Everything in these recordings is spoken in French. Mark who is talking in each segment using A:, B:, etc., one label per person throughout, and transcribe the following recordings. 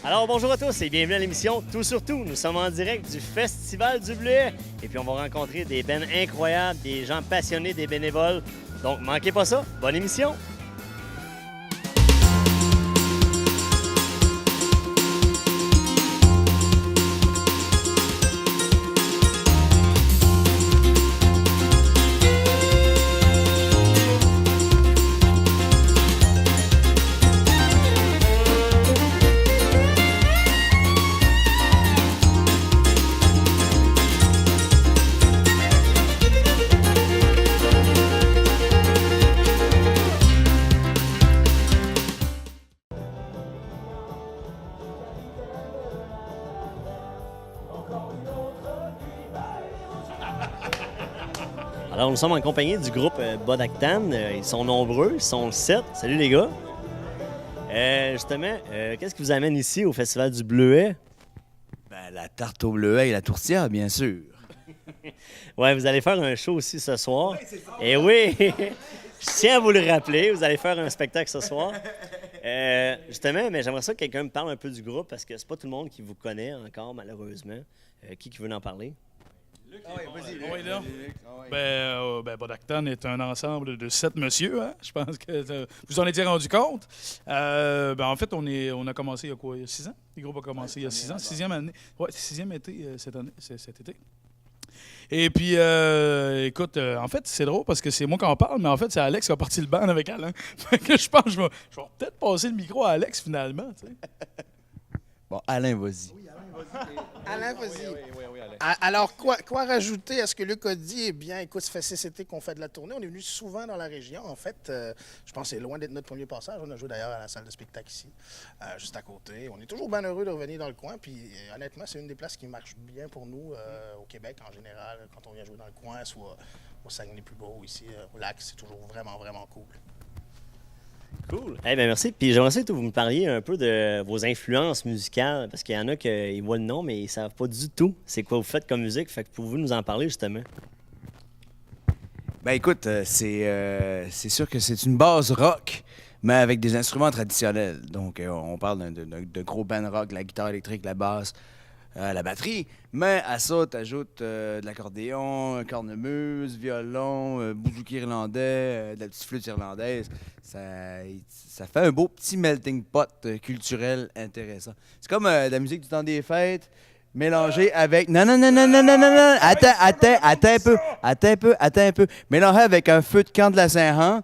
A: Alors bonjour à tous et bienvenue à l'émission Tout sur tout. Nous sommes en direct du Festival du Bleuet et puis on va rencontrer des bands incroyables, des gens passionnés, des bénévoles. Donc manquez pas ça, bonne émission! Alors, nous sommes en compagnie du groupe Bodactan. Ils sont nombreux, ils sont 7. Salut les gars! Justement, qu'est-ce qui vous amène ici au Festival du Bleuet?
B: Ben, la tarte au bleuet et la tourtière, bien sûr.
A: Ouais, vous allez faire un show aussi ce soir. Et oui, je tiens à vous le rappeler, vous allez faire un spectacle ce soir. Justement, mais j'aimerais ça que quelqu'un me parle un peu du groupe parce que c'est pas tout le monde qui vous connaît encore, malheureusement. Qui veut en parler?
C: Oui, là. Bodactan est un ensemble de 7 messieurs, hein? Je pense que vous en étiez rendu compte. En fait, on a commencé il y a quoi? Il y a 6 ans? Le groupe a commencé il y a 6 ans. 6e année. Oui, 6e été cette année, cet été. Et puis, écoute, en fait, c'est drôle parce que c'est moi qui en parle, mais en fait, c'est Alex qui a parti le band avec Alain. Fait que je pense que je vais peut-être passer le micro à Alex, finalement. Tu sais.
B: Bon, Alain, vas-y.
D: Alain, vas-y.
C: Oui, Alex.
D: Alors, quoi rajouter à ce que Luc a dit? Eh bien, écoute, ça fait 6 étés qu'on fait de la tournée. On est venu souvent dans la région. En fait, je pense que c'est loin d'être notre premier passage. On a joué d'ailleurs à la salle de spectacle ici, juste à côté. On est toujours bien heureux de revenir dans le coin. Puis, honnêtement, c'est une des places qui marche bien pour nous au Québec en général. Quand on vient jouer dans le coin, soit au Saguenay-plus-Beau, ici, au lac, c'est toujours vraiment, vraiment cool.
A: Cool. Eh bien, merci. Puis j'aimerais ça que vous me parliez un peu de vos influences musicales, parce qu'il y en a qui voient le nom, mais ils ne savent pas du tout c'est quoi vous faites comme musique. Fait que pouvez-vous nous en parler, justement?
B: Ben écoute, c'est sûr que c'est une base rock, mais avec des instruments traditionnels. Donc, on parle de gros band rock, la guitare électrique, la basse, la batterie. Mais à ça, tu ajoutes de l'accordéon, cornemuse, violon, bouzouki irlandais, de la petite flûte irlandaise. Ça fait un beau petit melting pot culturel intéressant. C'est comme de la musique du temps des fêtes, mélangée avec... Non, non, non, non, non, non, non, non. Attends un peu. Mélangée avec un feu de camp de la Saint-Jean.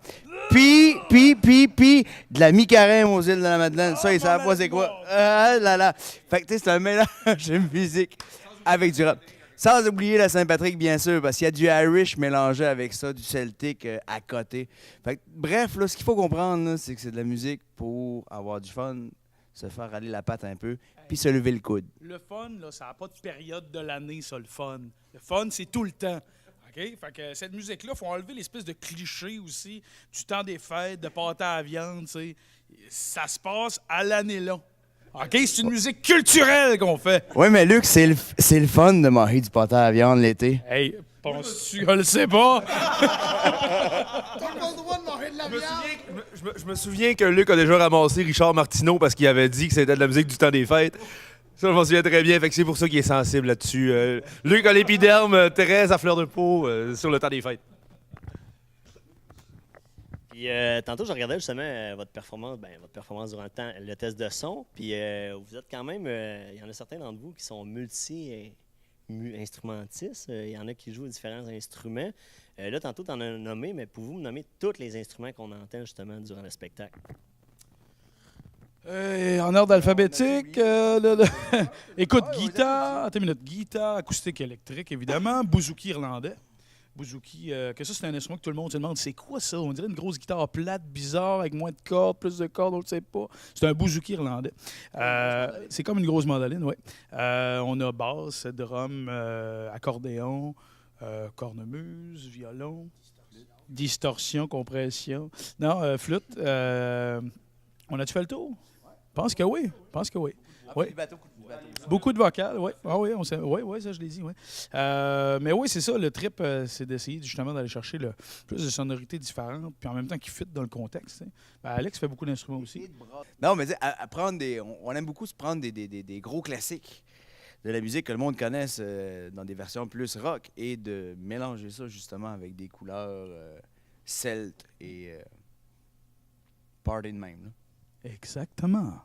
B: Puis, de la mi-carême aux îles de la Madeleine. Ça, ils savent pas c'est quoi. Ah là là. Fait que, tu sais, c'est un mélange de musique avec du rap. Sans oublier la Saint-Patrick, bien sûr, parce qu'il y a du Irish mélangé avec ça, du Celtic à côté. Fait que, bref, là, ce qu'il faut comprendre, là, c'est que c'est de la musique pour avoir du fun, se faire aller la patte un peu, puis se lever le coude.
C: Le fun, là, ça n'a pas de période de l'année, ça, le fun. Le fun, c'est tout le temps. OK? Fait que cette musique-là, il faut enlever l'espèce de cliché aussi du temps des fêtes, de pâté à la viande, tu sais. Ça se passe à l'année long. OK? C'est une musique culturelle qu'on fait.
B: Oui, mais Luc, c'est le fun de manger du pâté à la viande l'été.
C: Hey, penses-tu que je le sais pas?
D: T'as pas le droit de manger de la viande!
E: Je me souviens que Luc a déjà ramassé Richard Martineau parce qu'il avait dit que c'était de la musique du temps des fêtes. Ça, je m'en souviens très bien. Fait que c'est pour ça qu'il est sensible là-dessus. Luc a l'épiderme, Thérèse à fleur de peau sur le temps des fêtes.
A: Puis tantôt, je regardais justement votre performance durant le test de son. Puis vous êtes quand même, il y en a certains d'entre vous qui sont multi-instrumentistes. Il y en a qui jouent différents instruments. Là, tantôt, tu en as nommé, mais pouvez-vous me nommer tous les instruments qu'on entend justement durant le spectacle?
C: En ordre alphabétique, écoute, guitare, attends une minute, guitare acoustique électrique, évidemment, bouzouki irlandais. Bouzouki, que ça, c'est un instrument que tout le monde se demande, c'est quoi ça? On dirait une grosse guitare plate, bizarre, avec moins de cordes, plus de cordes, on ne le sait pas. C'est un bouzouki irlandais. C'est comme une grosse mandoline, oui. On a basse, drum, accordéon, cornemuse, violon, distorsion, compression. Non, flûte. On a-tu fait le tour? pense que oui. Oui. Beaucoup de vocales, oui. Ah oui, oui, ça je l'ai dit, oui. Mais oui, c'est ça, le trip, c'est d'essayer justement d'aller chercher plus de sonorités différentes, puis en même temps qui fit dans le contexte. Ben, Alex fait beaucoup d'instruments aussi.
B: Non, mais tu sais, à prendre on aime beaucoup se prendre des gros classiques de la musique que le monde connaisse dans des versions plus rock et de mélanger ça justement avec des couleurs celtes et party de même. Là.
C: Exactement.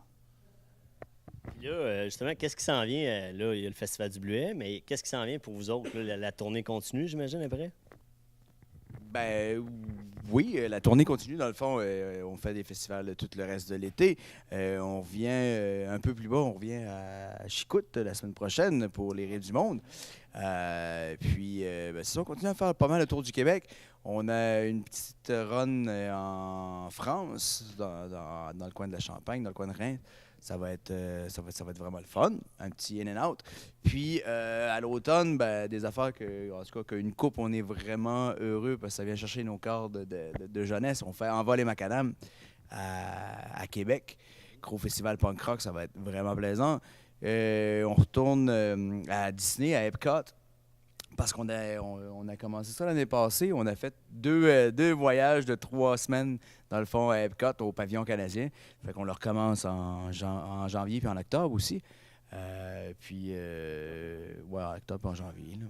A: Puis là, justement, qu'est-ce qui s'en vient? Là, il y a le Festival du Bleuet, mais qu'est-ce qui s'en vient pour vous autres? Là, la tournée continue, j'imagine, après?
B: Ben oui, la tournée continue. Dans le fond, on fait des festivals tout le reste de l'été. On revient un peu plus bas, on revient à Chicoute la semaine prochaine pour les Rives du Monde. Puis, c'est ça, on continue à faire pas mal le tour du Québec. On a une petite run en France, dans le coin de la Champagne, dans le coin de Reims. Ça va être vraiment le fun, un petit in and out. Puis à l'automne, ben, des affaires en tout cas, qu'une coupe, on est vraiment heureux parce que ça vient chercher nos cordes de jeunesse. On fait Envol et Macadam à Québec. Gros festival punk rock, ça va être vraiment plaisant. On retourne à Disney, à Epcot. Parce qu'on a commencé ça l'année passée. On a fait deux voyages de 3 semaines, dans le fond, à Epcot, au pavillon canadien. Fait qu'on le recommence en janvier puis en octobre aussi. Ouais, en octobre puis en janvier. Là.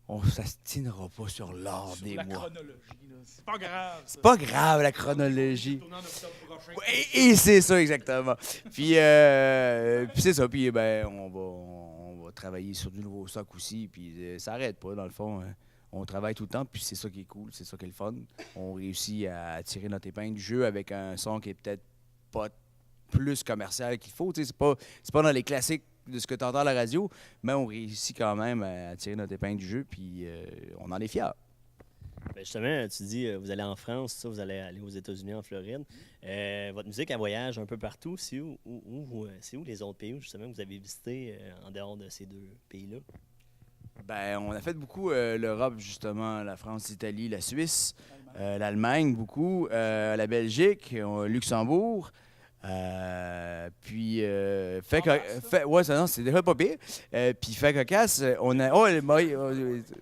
B: On ne s'astinera pas sur l'ordre des
C: la
B: mois.
C: chronologie, là. C'est pas grave.
B: C'est pas grave, la chronologie.
C: Tournant en octobre prochain.
B: Et c'est ça, exactement. Puis c'est ça. Puis ben, on va travailler sur du nouveau stock aussi. Puis ça n'arrête pas, dans le fond. On travaille tout le temps, puis c'est ça qui est cool, c'est ça qui est le fun. On réussit à tirer notre épingle du jeu avec un son qui est peut-être pas plus commercial qu'il faut. C'est pas dans les classiques de ce que tu entends à la radio, mais on réussit quand même à tirer notre épingle du jeu, puis on en est fiers.
A: Ben justement, tu dis, vous allez en France, ça, vous allez aller aux États-Unis, en Floride. Votre musique, elle voyage un peu partout. C'est où les autres pays, justement, que vous avez visité en dehors de ces 2 pays-là?
B: Ben, on a fait beaucoup l'Europe, justement, la France, l'Italie, la Suisse, l'Allemagne, beaucoup, la Belgique, Luxembourg. Puis, ouais, ça, non, c'est déjà pas pire. Puis, fait cocasse, on a. Oh, aux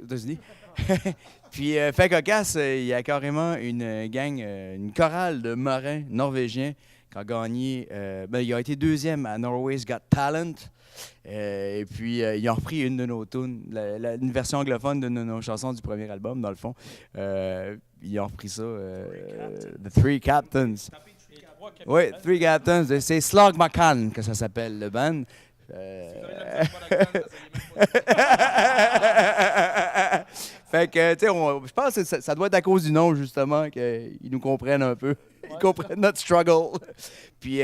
B: États-Unis. Puis, fait cocasse, il y a carrément une gang, une chorale de marins norvégiens qui a gagné. Il a été 2e à Norway's Got Talent. Et puis, ils ont repris une de nos tunes, une version anglophone de nos chansons du premier album, dans le fond. Ils ont repris ça, The Three Captains. Oui, Three Captains. C'est Slog McCann que ça s'appelle, le band. Fait que, tu sais, je pense que ça doit être à cause du nom, justement, qu'ils nous comprennent un peu. Ils comprennent notre struggle. Puis,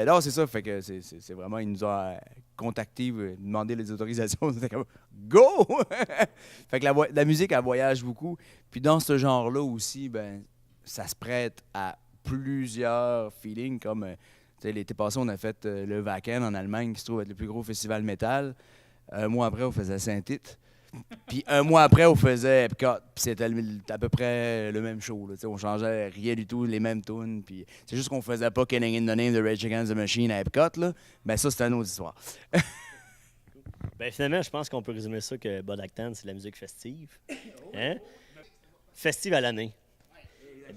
B: non, c'est ça. Fait que c'est vraiment, ils nous ont contactés, demandé les autorisations. C'était comme, go! Fait que la musique, elle voyage beaucoup. Puis, dans ce genre-là aussi, ben, ça se prête à plusieurs feelings. Comme, tu sais, l'été passé, on a fait le Wacken en Allemagne, qui se trouve être le plus gros festival métal. Un mois après, on faisait Saint-Tite. Puis un mois après, on faisait Epcot. Puis c'était à peu près le même show. Là, on changeait rien du tout, les mêmes tunes. Puis c'est juste qu'on faisait pas Killing in the Name de Rage Against the Machine à Epcot. Là. Ben ça, c'était une autre histoire.
A: Ben finalement, je pense qu'on peut résumer ça que Bud Acton, c'est la musique festive. Hein? Festive à l'année.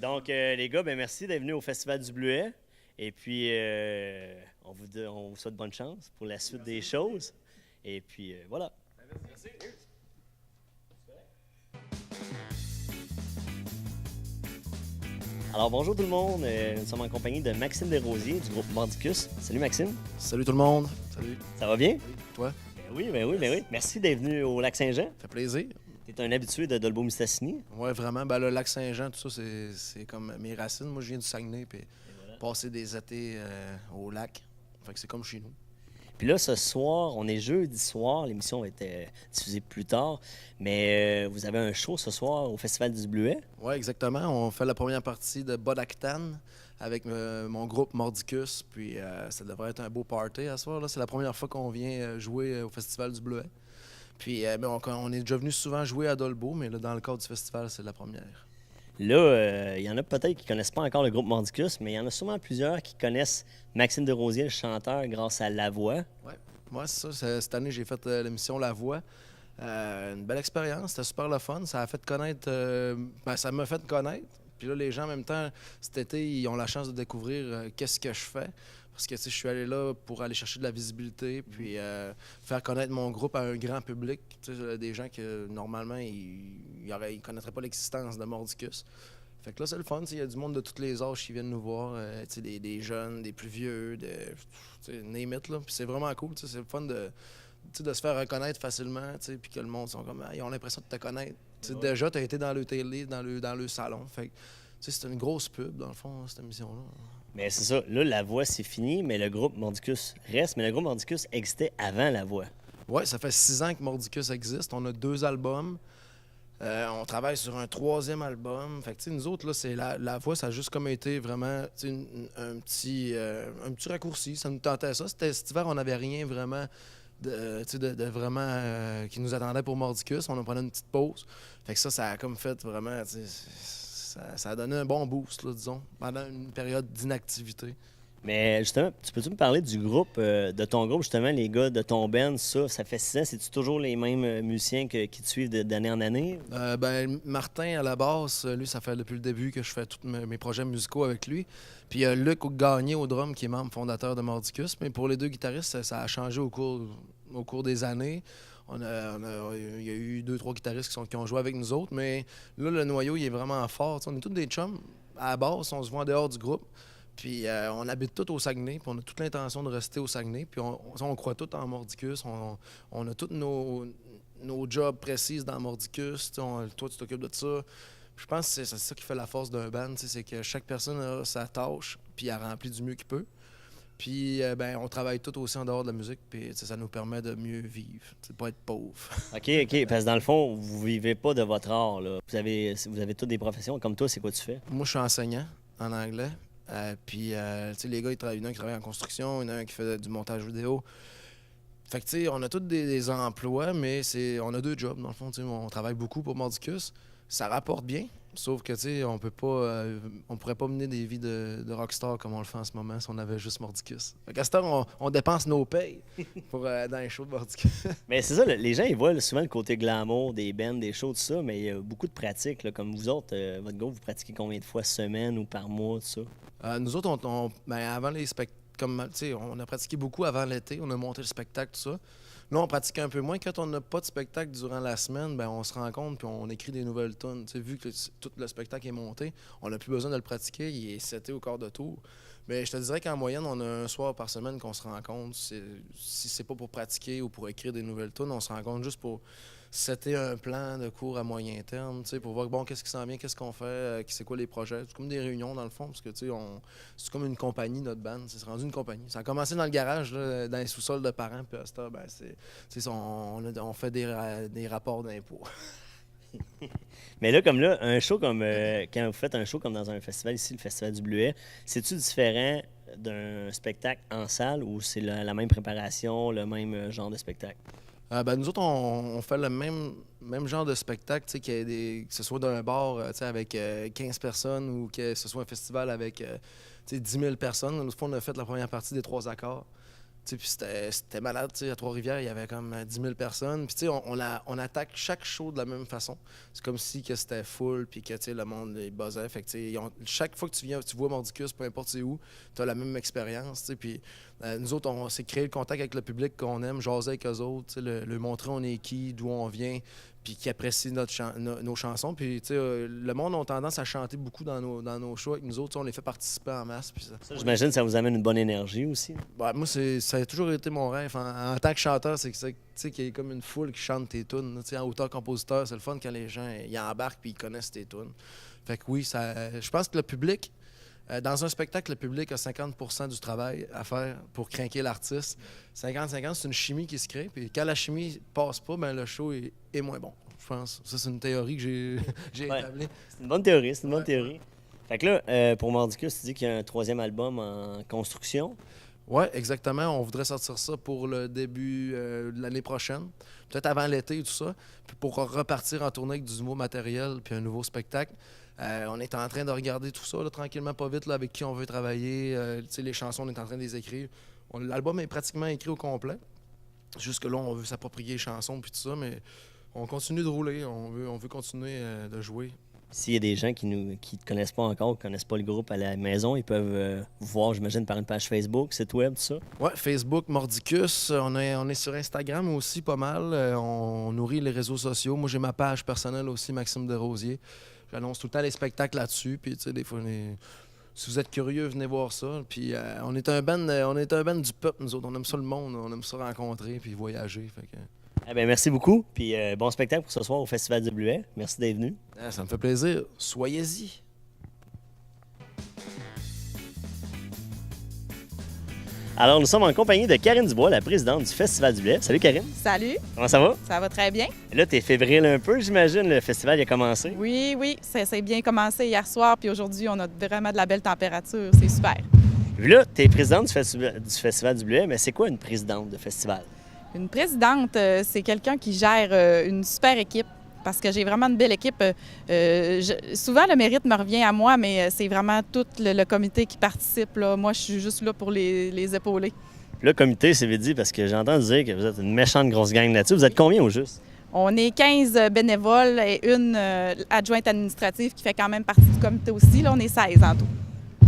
A: Donc, les gars, ben merci d'être venus au Festival du Bleuet. Et puis, on vous souhaite bonne chance pour la suite des choses. Et puis, voilà. Merci. Alors, bonjour tout le monde. Nous sommes en compagnie de Maxime Desrosiers du groupe Mordicus. Salut Maxime.
F: Salut tout le monde. Salut.
A: Ça va bien?
F: Oui, toi?
A: Ben oui. Merci d'être venu au Lac-Saint-Jean.
F: Ça fait plaisir.
A: Tu es un habitué de Dolbeau-Mistassini.
F: Oui, vraiment. Ben, le Lac-Saint-Jean, tout ça, c'est comme mes racines. Moi, je viens du Saguenay, puis passer des étés au lac. Fait que c'est comme chez nous.
A: Puis là, ce soir, on est jeudi soir. L'émission va être diffusée plus tard. Mais vous avez un show ce soir au Festival du Bleuet.
F: Oui, exactement. On fait la première partie de Bud Acton avec mon groupe Mordicus. Puis ça devrait être un beau party à ce soir. C'est la première fois qu'on vient jouer au Festival du Bleuet. Puis on est déjà venu souvent jouer à Dolbeau, mais là, dans le cadre du festival, c'est la première.
A: Là, il y en a peut-être qui connaissent pas encore le groupe Mordicus, mais il y en a sûrement plusieurs qui connaissent Maxime Desrosiers, le chanteur, grâce à La Voix.
F: Ouais. Moi, c'est ça. Cette année, j'ai fait l'émission La Voix. Une belle expérience. C'était super le fun. Ça a fait connaître... ça m'a fait connaître. Puis là, les gens, en même temps, cet été, ils ont la chance de découvrir qu'est-ce que je fais. Parce que, tu sais, je suis allé là pour aller chercher de la visibilité, puis faire connaître mon groupe à un grand public. Tu sais, des gens que, normalement, ils connaîtraient pas l'existence de Mordicus. Fait que là, c'est le fun. Il y a du monde de tous les âges qui viennent nous voir. Tu sais, des jeunes, des plus vieux, tu sais, name it, là. Puis c'est vraiment cool. Tu sais, c'est le fun de se faire reconnaître facilement, puis que le monde sont comme, ils ont l'impression de te connaître. Déjà, tu as été dans le télé, dans le salon. Fait que, c'est une grosse pub, dans le fond, cette émission-là.
A: Mais c'est ça. Là, La Voix, c'est fini, mais le groupe Mordicus reste. Mais le groupe Mordicus existait avant La Voix.
F: Oui, ça fait 6 ans que Mordicus existe. On a 2 albums. On travaille sur un 3e album. Fait que, nous autres, là, c'est la Voix, ça a juste comme été vraiment un petit raccourci. Ça nous tentait ça. Cet hiver, on n'avait rien vraiment de vraiment qui nous attendait pour Mordicus. On a pris une petite pause. Fait que ça a comme fait vraiment... Ça a donné un bon boost, là, disons, pendant une période d'inactivité.
A: Mais justement, peux-tu me parler du groupe, de ton groupe, justement, les gars de ton band, ça fait 6 ans, c'est-tu toujours les mêmes musiciens qui te suivent d'année en année?
F: Martin, à la basse, lui, ça fait depuis le début que je fais tous mes projets musicaux avec lui. Puis il y a Luc Gagné au drum, qui est membre fondateur de Mordicus. Mais pour les 2 guitaristes, ça a changé au cours des années. Il y a eu 2-3 guitaristes qui ont joué avec nous autres, mais là, le noyau, il est vraiment fort. T'sais, on est tous des chums. À la base, on se voit en dehors du groupe. Puis on habite tous au Saguenay, puis on a toute l'intention de rester au Saguenay. Puis on croit tous en Mordicus. On a tous nos jobs précis dans Mordicus. Toi, tu t'occupes de ça. Puis je pense que c'est ça qui fait la force d'un band. C'est que chaque personne a sa tâche, puis elle remplit du mieux qu'il peut. Puis, on travaille tout aussi en dehors de la musique, puis ça nous permet de mieux vivre, de pas être pauvre.
A: OK. Parce que dans le fond, vous vivez pas de votre art, là. Vous avez toutes des professions. Comme toi, c'est quoi tu fais?
F: Moi, je suis enseignant en anglais. Puis, les gars, il y en a un qui travaille en construction, il y en a un qui fait du montage vidéo. Fait que, tu sais, on a tous des emplois, mais on a 2 jobs, dans le fond. On travaille beaucoup pour Mordicus. Ça rapporte bien. Sauf que, tu sais, on pourrait pas mener des vies de rockstar comme on le fait en ce moment si on avait juste Mordicus. Fait qu'à cette heure, on dépense nos payes dans les shows de Mordicus.
A: Mais c'est ça, les gens, ils voient là, souvent le côté glamour des bands, des shows, tout ça, mais il y a beaucoup de pratiques. Là, comme vous autres, votre groupe, vous pratiquez combien de fois semaine ou par mois, tout ça?
F: Nous autres, avant les spectacles, on a pratiqué beaucoup avant l'été, on a monté le spectacle, tout ça. Là, on pratique un peu moins. Quand on n'a pas de spectacle durant la semaine, on se rencontre puis on écrit des nouvelles tunes. Vu que tout le spectacle est monté, on n'a plus besoin de le pratiquer. Il est seté au quart de tour. Mais je te dirais qu'en moyenne, on a un soir par semaine qu'on se rencontre. Si c'est pas pour pratiquer ou pour écrire des nouvelles tunes, on se rencontre juste pour setter un plan de cours à moyen terme, pour voir qu'est-ce qui s'en vient, qu'est-ce qu'on fait, c'est quoi les projets. C'est comme des réunions dans le fond, parce que c'est comme une compagnie, notre band. C'est rendu une compagnie. Ça a commencé dans le garage, là, dans les sous-sols de parents, puis à cette heure, on fait des rapports d'impôts.
A: Mais là, comme là, un show comme quand vous faites un show comme dans un festival ici, le Festival du Bleuet, c'est-tu différent d'un spectacle en salle ou c'est la même préparation, le même genre de spectacle?
F: Nous autres, on fait le même genre de spectacle, que ce soit dans un bar avec 15 personnes ou que ce soit un festival avec 10 000 personnes. Nous, on a fait la première partie des 3 accords. Puis c'était malade, à Trois-Rivières, il y avait comme 10 000 personnes. Puis on attaque chaque show de la même façon. C'est comme si que c'était full, puis que le monde est buzzait. Fait que chaque fois que tu vois Mordicus, peu importe c'est où, tu as la même expérience. Puis nous autres, on s'est créé le contact avec le public qu'on aime, jaser avec eux autres, le montrer on est qui, d'où on vient, puis qui apprécient nos chansons. Puis le monde a tendance à chanter beaucoup dans nos shows avec nous autres. On les fait participer en masse. Puis
A: ça, j'imagine que ça vous amène une bonne énergie aussi.
F: Moi, ça a toujours été mon rêve. En tant que chanteur, c'est qu'il y a comme une foule qui chante tes tunes. En auteur-compositeur, c'est le fun quand les gens ils embarquent et ils connaissent tes tunes. Fait que oui, je pense que le public, dans un spectacle, le public a 50% du travail à faire pour craquer l'artiste. 50-50, c'est une chimie qui se crée. Puis quand la chimie passe pas, le show est moins bon. Je pense. Ça, c'est une théorie que j'ai établie.
A: C'est une bonne théorie, théorie. Fait que là, pour Mordicus, tu dis qu'il y a un 3e album en construction.
F: Oui, exactement. On voudrait sortir ça pour le début de l'année prochaine. Peut-être avant l'été et tout ça. Puis pour repartir en tournée avec du nouveau matériel puis un nouveau spectacle. On est en train de regarder tout ça, là, tranquillement, pas vite, là, avec qui on veut travailler. Les chansons, on est en train de les écrire. L'album est pratiquement écrit au complet. Jusque-là, on veut s'approprier les chansons puis tout ça, mais on continue de rouler. On veut continuer de jouer.
A: S'il y a des gens qui ne te connaissent pas encore, qui ne connaissent pas le groupe à la maison, ils peuvent vous voir, j'imagine, par une page Facebook, site web, tout ça.
F: Ouais, Facebook, Mordicus. On est sur Instagram aussi pas mal. On nourrit les réseaux sociaux. Moi, j'ai ma page personnelle aussi, Maxime Desrosiers. J'annonce tout le temps les spectacles là-dessus. Puis, tu sais, des fois, si vous êtes curieux, venez voir ça. Puis, on est un band du peuple, nous autres. On aime ça le monde. On aime ça rencontrer puis voyager. Fait que...
A: Eh bien, merci beaucoup. Puis bon spectacle pour ce soir au Festival du Bleuet. Merci d'être venu.
F: Ça me fait plaisir. Soyez-y.
A: Alors, nous sommes en compagnie de Karine Dubois, la présidente du Festival du Bleuet. Salut, Karine.
G: Salut,
A: Comment ça va?
G: ça va très bien.
A: Là, t'es fébrile un peu, j'imagine. Le festival il a commencé.
G: Oui, ça s'est bien commencé hier soir, puis aujourd'hui, on a vraiment de la belle température. C'est super.
A: Puis là, t'es présidente du Festival du Bleuet, mais c'est quoi une présidente de festival?
G: Une présidente, c'est quelqu'un qui gère une super équipe, parce que j'ai vraiment une belle équipe. Souvent, le mérite me revient à moi, mais c'est vraiment tout le comité qui participe, là. Moi, je suis juste là pour les épauler.
A: Puis le comité, c'est vite dit, parce que j'entends dire que vous êtes une méchante grosse gang là-dessus. Vous êtes combien au juste?
G: On est 15 bénévoles et une adjointe administrative qui fait quand même partie du comité aussi. Là, on est 16 en tout.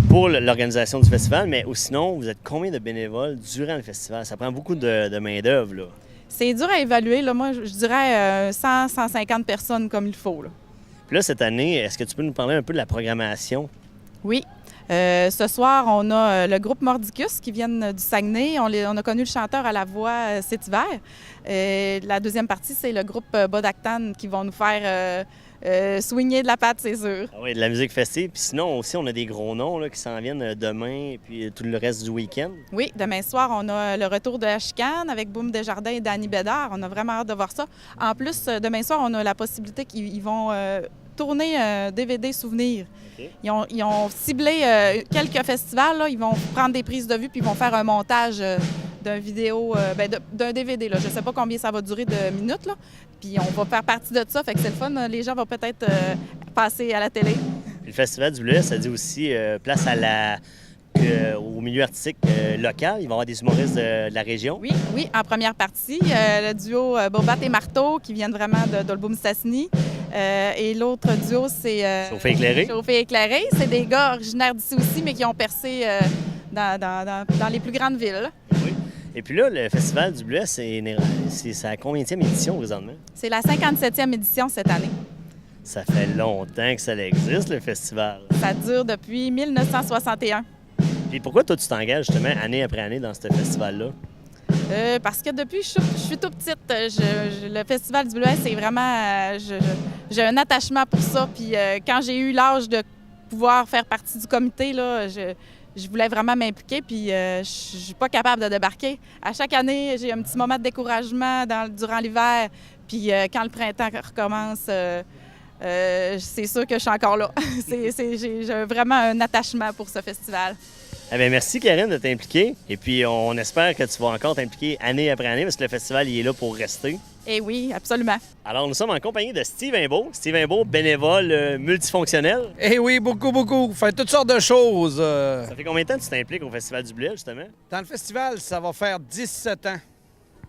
A: Pour l'organisation du festival, mais sinon, vous êtes combien de bénévoles durant le festival? Ça prend beaucoup de main-d'œuvre, là.
G: C'est dur à évaluer. Là. Moi, je dirais 100-150 personnes comme il faut. Là.
A: Puis là, cette année, est-ce que tu peux nous parler un peu de la programmation?
G: Oui. Ce soir, on a le groupe Mordicus qui viennent du Saguenay. On a connu le chanteur à la voix cet hiver. La deuxième partie, c'est le groupe Bodactan qui vont nous faire swinguer de la patte, c'est sûr.
A: Ah oui, de la musique festive. Puis sinon, aussi, on a des gros noms là, qui s'en viennent demain et puis tout le reste du week-end.
G: Oui, demain soir, on a le retour de la chicane avec Boum Desjardins et Danny Bédard. On a vraiment hâte de voir ça. En plus, demain soir, on a la possibilité qu'ils vont tourner un DVD souvenir.
A: Okay.
G: Ils ont ciblé quelques festivals. Là. Ils vont prendre des prises de vue puis ils vont faire un montage d'un vidéo, d'un DVD. Là. Je ne sais pas combien ça va durer de minutes. Là. Puis on va faire partie de ça. Fait que c'est le fun. Les gens vont peut-être passer à la télé.
A: Puis le Festival du Bleuet, ça dit aussi place au milieu artistique local. Il va y avoir des humoristes de la région.
G: Oui, en première partie, le duo Bobat et Marteau qui viennent vraiment d'Olboum Stassini. Et l'autre duo, c'est
A: Chauffé éclairé.
G: Chauffé éclairé. C'est des gars originaires d'ici aussi, mais qui ont percé dans les plus grandes villes.
A: Oui. Et puis là, le Festival du Bleuet, c'est sa combienième édition présentement?
G: C'est la 57e édition cette année.
A: Ça fait longtemps que ça existe, le festival.
G: Ça dure depuis 1961.
A: Puis pourquoi toi, tu t'engages justement année après année dans ce festival-là?
G: Parce que depuis je suis tout petite, le Festival du Bleuet, c'est vraiment... j'ai un attachement pour ça. Puis quand j'ai eu l'âge de pouvoir faire partie du comité, là, je voulais vraiment m'impliquer, puis je suis pas capable de débarquer. À chaque année, j'ai un petit moment de découragement durant l'hiver, puis quand le printemps recommence, c'est sûr que je suis encore là. J'ai vraiment un attachement pour ce festival.
A: Eh bien, merci, Karine, de t'impliquer. Et puis, on espère que tu vas encore t'impliquer année après année parce que le festival, il est là pour rester.
G: Eh oui, absolument.
A: Alors, nous sommes en compagnie de Steve Imbeau. Steve Imbeau, bénévole multifonctionnel.
H: Eh oui, beaucoup. Fait toutes sortes de choses.
A: Ça fait combien de temps que tu t'impliques au Festival du Bleuet, justement?
H: Dans le festival, ça va faire 17 ans.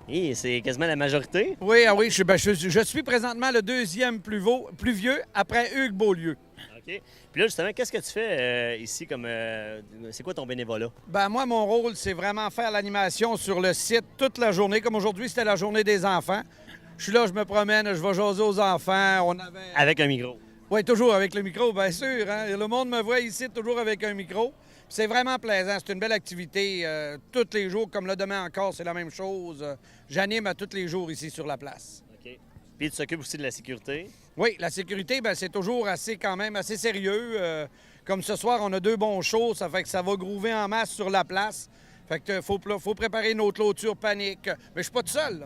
A: Et c'est quasiment la majorité.
H: Oui, je suis présentement le deuxième plus vieux après Hugues Beaulieu.
A: OK. Puis là, justement, qu'est-ce que tu fais ici comme... c'est quoi ton bénévolat?
H: Ben moi, mon rôle, c'est vraiment faire l'animation sur le site toute la journée. Comme aujourd'hui, c'était la journée des enfants. Je suis là, je me promène, je vais jaser aux enfants.
A: Avec un micro?
H: Oui, toujours avec le micro, bien sûr. Hein? Le monde me voit ici toujours avec un micro. C'est vraiment plaisant. C'est une belle activité. Tous les jours, comme le demain encore, c'est la même chose. J'anime à tous les jours ici sur la place.
A: OK. Puis tu t'occupes aussi de la sécurité?
H: Oui, la sécurité, bien, c'est toujours quand même assez sérieux. Comme ce soir, on a 2 bons shows, ça fait que ça va groover en masse sur la place. Fait que faut préparer nos clôtures panique. Mais je suis pas tout seul.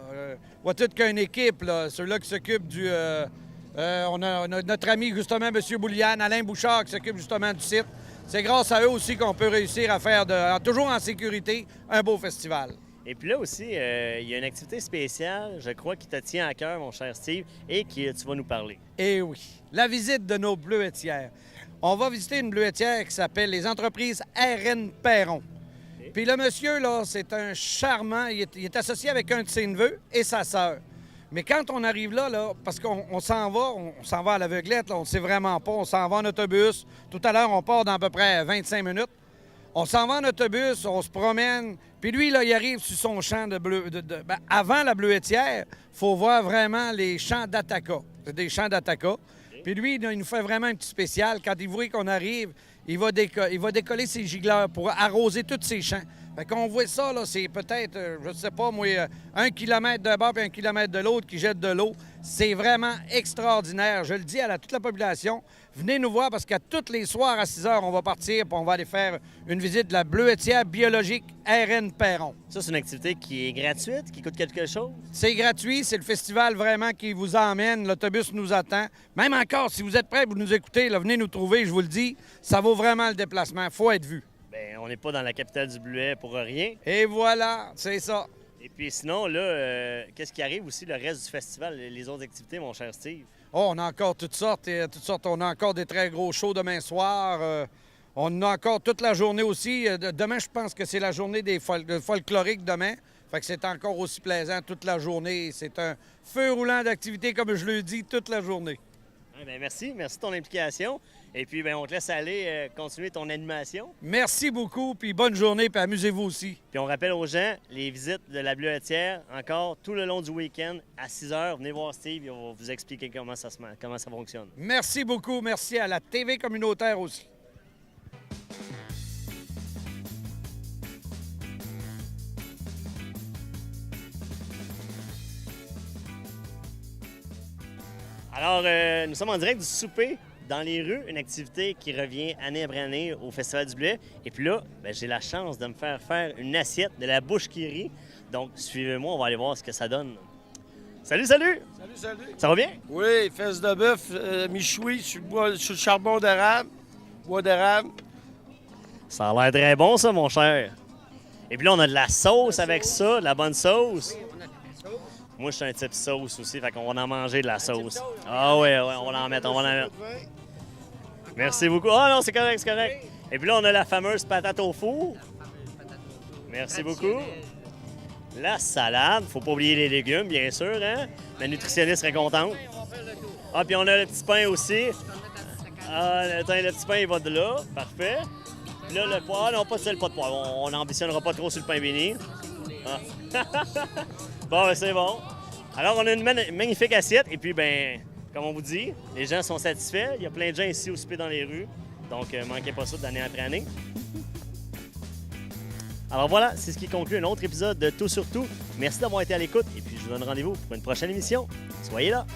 H: On a toute qu'une équipe, là. Ceux-là qui s'occupent du... on a notre ami, justement, M. Bouliane, Alain Bouchard, qui s'occupe justement du site. C'est grâce à eux aussi qu'on peut réussir à faire, toujours en sécurité, un beau festival.
A: Et puis là aussi, il y a une activité spéciale, je crois, qui te tient à cœur, mon cher Steve, et que tu vas nous parler.
H: Eh oui, la visite de nos bleuetières. On va visiter une bleuetière qui s'appelle les entreprises RN Perron. Puis le monsieur, là, c'est un charmant. Il est associé avec un de ses neveux et sa sœur. Mais quand on arrive là, parce qu'on s'en va à l'aveuglette, là, on ne sait vraiment pas. On s'en va en autobus. Tout à l'heure, on part dans à peu près 25 minutes. On s'en va en autobus, on se promène. Puis lui, là, il arrive sur son champ de bleu. Avant la bleuetière, il faut voir vraiment les champs d'attaca. C'est des champs d'attaca. Puis lui, il nous fait vraiment un petit spécial. Quand il voit qu'on arrive, il va décoller ses gicleurs pour arroser tous ses champs. Fait qu'on voit ça, là, c'est peut-être, je ne sais pas, moi, 1 kilomètre d'un bord et 1 kilomètre de l'autre qui jette de l'eau. C'est vraiment extraordinaire. Je le dis à toute la population, venez nous voir parce qu'à tous les soirs à 6 heures, on va partir et on va aller faire une visite de la bleuetière biologique RN Perron.
A: Ça, c'est une activité qui est gratuite, qui coûte quelque chose?
H: C'est gratuit, c'est le festival vraiment qui vous emmène. L'autobus nous attend. Même encore, si vous êtes prêts pour nous écouter, là, venez nous trouver, je vous le dis, ça vaut vraiment le déplacement. Faut être vu.
A: Bien, on n'est pas dans la capitale du Bleuet pour rien.
H: Et voilà, c'est ça.
A: Et puis sinon, là, qu'est-ce qui arrive aussi le reste du festival, les autres activités, mon cher Steve?
H: Oh, on a encore toutes sortes. On a encore des très gros shows demain soir. On a encore toute la journée aussi. Demain, je pense que c'est la journée des folkloriques demain. Fait que c'est encore aussi plaisant toute la journée. C'est un feu roulant d'activités, comme je le dis, toute la journée.
A: Bien, merci de ton implication. Et puis, bien, on te laisse aller continuer ton animation.
H: Merci beaucoup, puis bonne journée, puis amusez-vous aussi.
A: Puis on rappelle aux gens, les visites de la bleuetière, encore tout le long du week-end, à 6 h, venez voir Steve, il va vous expliquer comment ça fonctionne.
H: Merci beaucoup, merci à la TV communautaire aussi.
A: Alors, nous sommes en direct du souper dans les rues, une activité qui revient année après année au Festival du Bleuet. Et puis là, bien, j'ai la chance de me faire une assiette de la bouche qui rit. Donc, suivez-moi, on va aller voir ce que ça donne. Salut!
I: Salut!
A: Ça va bien?
I: Oui, fesses de bœuf, michoui sur le charbon d'érable, bois d'érable.
A: Ça a l'air très bon, ça, mon cher. Et puis là, on a de la sauce avec ça, de la bonne sauce. Moi, je suis un type sauce aussi, fait qu'on va en manger de la sauce. Ah ouais, on va en mettre, Merci beaucoup. Ah non, c'est correct. Et puis là, on a la fameuse patate au four. Merci beaucoup. La salade, faut pas oublier les légumes, bien sûr, hein? La nutritionniste serait contente. Ah, puis on a le petit pain aussi. Ah, le petit pain, il va de là. Parfait. Puis là, le poivre, non, pas le pas de poivre. On n'ambitionnera pas trop sur le pain béni. Ah. Bon, ben c'est bon. Alors, on a une magnifique assiette. Et puis, ben, comme on vous dit, les gens sont satisfaits. Il y a plein de gens ici au souper dans les rues. Donc, manquez pas ça d'année après année. Alors voilà, c'est ce qui conclut un autre épisode de Tout sur Tout. Merci d'avoir été à l'écoute. Et puis, je vous donne rendez-vous pour une prochaine émission. Soyez là!